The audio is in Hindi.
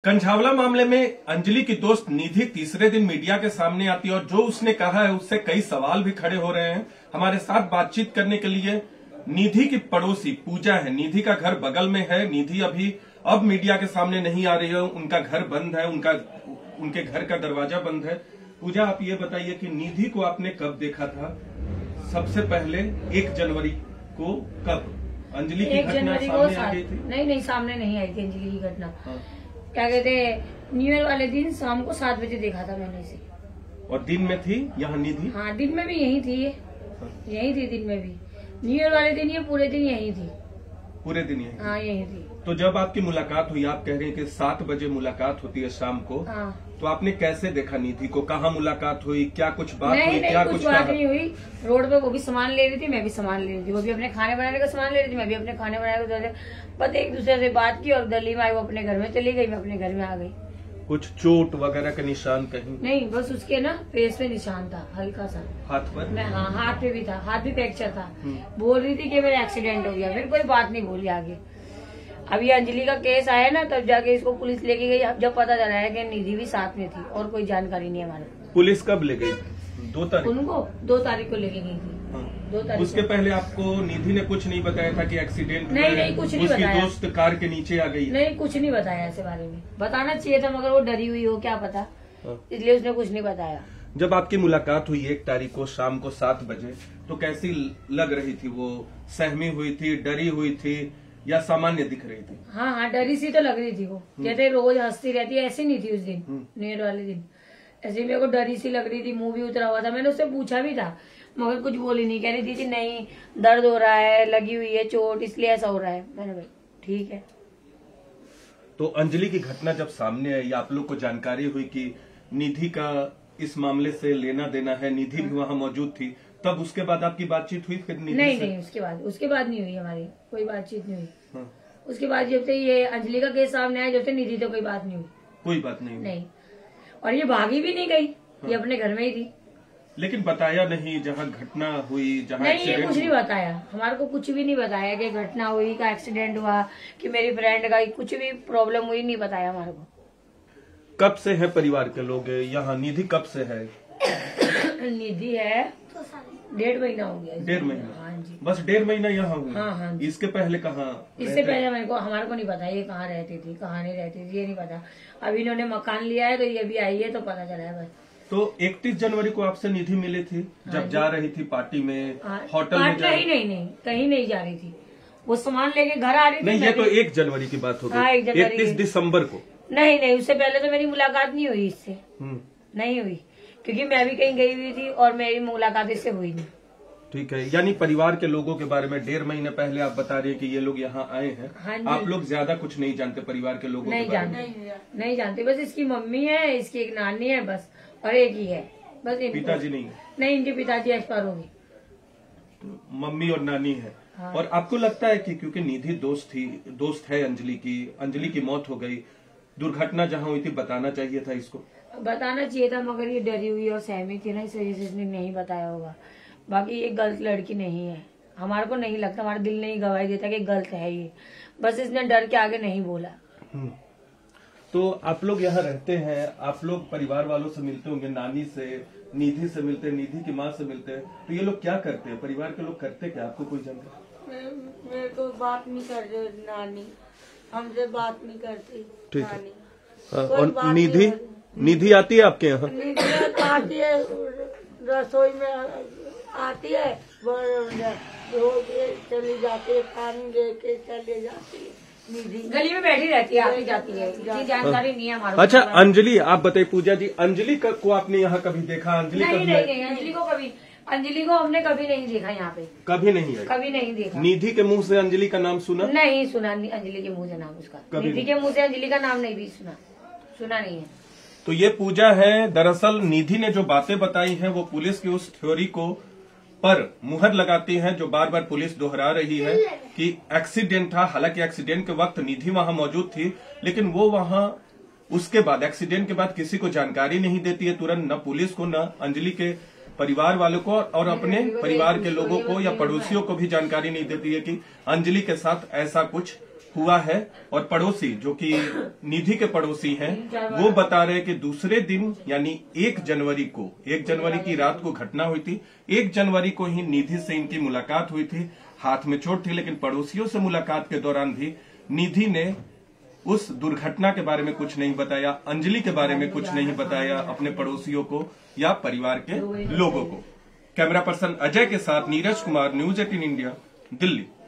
कंझावला मामले में अंजलि की दोस्त निधि तीसरे दिन मीडिया के सामने आती है और जो उसने कहा है उससे कई सवाल भी खड़े हो रहे हैं। हमारे साथ बातचीत करने के लिए निधि की पड़ोसी पूजा है। निधि का घर बगल में है। निधि अब मीडिया के सामने नहीं आ रही है, उनका घर बंद है, उनके घर का दरवाजा बंद है। पूजा, आप ये बताइए कि निधि को आपने कब देखा था? सबसे पहले 1 जनवरी को कब अंजलि की घटना सामने आ गई थी? नहीं, सामने नहीं आई थी अंजलि की घटना। क्या कहते हैं, न्यू ईयर वाले दिन शाम को 7 बजे देखा था मैंने इसे। और दिन में थी यहाँ निधि? हाँ, दिन में भी यही थी ये। यही थी दिन में भी। न्यू ईयर वाले दिन ये पूरे दिन यही थी। पूरे दिन यही? हाँ, यही थी। तो जब आपकी मुलाकात हुई, आप कह रहे हैं कि 7 बजे मुलाकात होती है शाम को। हाँ। तो आपने कैसे देखा निधि को? कहाँ मुलाकात हुई? क्या कुछ बात हुई? नहीं, क्या कुछ बात नहीं हुई। रोड पे वो भी सामान ले रही थी, मैं भी सामान ले रही थी। वो भी अपने खाने बनाने का सामान ले रही थी, मैं भी अपने खाने बनाने का। बस एक दूसरे से बात की और दिल्ली में आई, वो अपने घर में चली गई, मैं अपने घर में आ गई। कुछ चोट वगैरह का निशान कहीं? नहीं, बस उसके ना फेस पे निशान था हल्का सा। हाथ पर? हाँ, हाथ पे भी था, हाथ भी फ्रैक्चर था। बोल रही थी कि मेरा एक्सीडेंट हो गया, फिर कोई बात नहीं बोली आगे। अभी अंजलि का केस आया ना, तब जाके इसको पुलिस लेके गई। अब जब पता चला है कि निधि भी साथ में थी और कोई जानकारी नहीं हमारे। पुलिस कब ले गई? 2 तारीख उनको 2 तारीख को लेके गई थी। हाँ। 2 तारीख उसके पहले आपको निधि ने कुछ नहीं बताया था कि एक्सीडेंट? नहीं, कुछ नहीं उसकी बताया। दोस्त कार के नीचे आ गई? नहीं, कुछ नहीं बताया ऐसे बारे में। बताना चाहिए था मगर वो डरी हुई हो, क्या पता, इसलिए उसने कुछ नहीं बताया। जब आपकी मुलाकात हुई 1 तारीख को शाम को 7 बजे, तो कैसी लग रही थी वो? सहमी हुई थी, डरी हुई थी या सामान्य दिख रही थी? हाँ, डरी सी तो लग रही थी वो। कहते रोज हंसती रहती है, ऐसी नहीं थी उस दिन, न्यू ईयर वाले दिन। ऐसे मेरे को डरी सी लग रही थी, मुंह भी उतरा हुआ था। मैंने उससे पूछा भी था मगर कुछ बोली नहीं। कह रही थी नहीं, दर्द हो रहा है, लगी हुई है चोट, इसलिए ऐसा हो रहा है। मैंने भाई ठीक है। तो अंजलि की घटना जब सामने आई, आप लोग को जानकारी हुई कि निधि का इस मामले से लेना देना है, निधि भी वहाँ मौजूद थी, तब उसके बाद आपकी बातचीत हुई फिर निधि से? नहीं, उसके बाद नहीं हुई हमारी कोई बातचीत नहीं हुई। उसके बाद जब से ये अंजलि का केस सामने आया, जब से निधि तो कोई बात नहीं हुई। कोई बात नहीं हुई? नहीं, और ये भागी भी नहीं गई। ये अपने घर में ही थी। लेकिन बताया नहीं जहाँ घटना हुई, जहाँ नहीं, ये कुछ नहीं बताया हमारे को, कुछ भी नहीं बताया कि घटना हुई, का एक्सीडेंट हुआ, कि मेरी फ्रेंड का कुछ भी प्रॉब्लम हुई, नहीं बताया हमारे को। कब से है परिवार के लोग यहाँ? निधि कब से है? निधि है 1.5 महीना हो गया। 1.5 महीना? हाँ जी। बस 1.5 महीना यहाँ हुई? हाँ। इसके पहले कहाँ? इससे पहले हमारे को नहीं पता ये कहाँ रहती थी, कहाँ नहीं रहती थी, ये नहीं पता। अभी इन्होंने मकान लिया है तो ये भी आई है तो पता चला है बस। तो 31 जनवरी को आपसे निधि मिली थी जब जा रही थी पार्टी में, होटल में? कहीं नहीं जा रही थी। वो सामान लेके घर आ रही थी। नहीं, ये तो 1 जनवरी की बात हो गई। 31 दिसंबर को? नहीं, उससे पहले तो मेरी मुलाकात नहीं हुई इससे। नहीं हुई, क्योंकि मैं भी कहीं गई हुई थी और मेरी मुलाकात इससे हुई नहीं। ठीक है, यानी परिवार के लोगों के बारे में 1.5 महीने पहले आप बता रही हैं कि ये लोग यहाँ आए हैं। हाँ, आप लोग ज्यादा कुछ नहीं जानते परिवार के लोगों के बारे में? नहीं जानते। बस इसकी मम्मी है, इसकी एक नानी है बस, और एक ही है बस। पिताजी नहीं? नहीं, इनके पिताजी एक्सपायर हो गए। तो मम्मी और नानी है। हाँ। और आपको लगता है कि क्योंकि निधि दोस्त है अंजलि की मौत हो गई, दुर्घटना जहाँ हुई थी बताना चाहिए था इसको? बताना चाहिए था मगर ये डरी हुई और सहमी थी ना, इस वजह से इसने नहीं बताया होगा। बाकी ये गलत लड़की नहीं है, हमारे को नहीं लगता, हमारा दिल नहीं गवाही देता कि गलत है ये, बस इसने डर के आगे नहीं बोला। तो आप लोग यहाँ रहते हैं, आप लोग परिवार वालों से मिलते होंगे, नानी से, निधि से मिलते हैं, निधि की माँ से मिलते हैं, तो ये लोग क्या करते हैं? परिवार के लोग करते क्या? आपको कोई जानकारी? मेरे को बात नहीं करते नानी, हमसे बात नहीं करती। ठीक है। और निधि आती है आपके यहाँ? निधि आती है, रसोई में आती है, चली जाती है, पानी लेके चले जाती है। निधि गली में बैठी रहती है, आती जाती है, इतनी जानकारी नहीं है हमारे। अच्छा, अंजलि आप बताइए पूजा जी, अंजलि को आपने यहाँ कभी देखा? अंजलि नहीं, अंजलि को हमने कभी नहीं देखा यहाँ पे। कभी नहीं है? कभी नहीं देखा। निधि के मुंह से अंजलि का नाम सुना? नहीं सुना, अंजलि के मुंह से नाम उसका। निधि के मुंह से अंजलि का नाम नहीं भी सुना नहीं है। तो ये पूजा है। दरअसल निधि ने जो बातें बताई हैं वो पुलिस की उस थ्योरी को पर मुहर लगाती हैं जो बार बार पुलिस दोहरा रही है कि एक्सीडेंट था। हालांकि एक्सीडेंट के वक्त निधि वहां मौजूद थी, लेकिन वो वहां उसके बाद एक्सीडेंट के बाद किसी को जानकारी नहीं देती है तुरंत, न पुलिस को, न अंजलि के परिवार वालों को, और अपने परिवार के लोगों को या पड़ोसियों को भी जानकारी नहीं देती है कि अंजलि के साथ ऐसा कुछ हुआ है और पड़ोसी जो कि निधि के पड़ोसी हैं वो बता रहे कि दूसरे दिन यानी 1 जनवरी की रात को घटना हुई थी। 1 जनवरी को ही निधि से इनकी मुलाकात हुई थी। हाथ में चोट थी, लेकिन पड़ोसियों से मुलाकात के दौरान भी निधि ने उस दुर्घटना के बारे में कुछ नहीं बताया, अंजलि के बारे में कुछ नहीं बताया अपने पड़ोसियों को या परिवार के लोगों को। कैमरा पर्सन अजय के साथ नीरज कुमार, न्यूज 18 इंडिया, दिल्ली।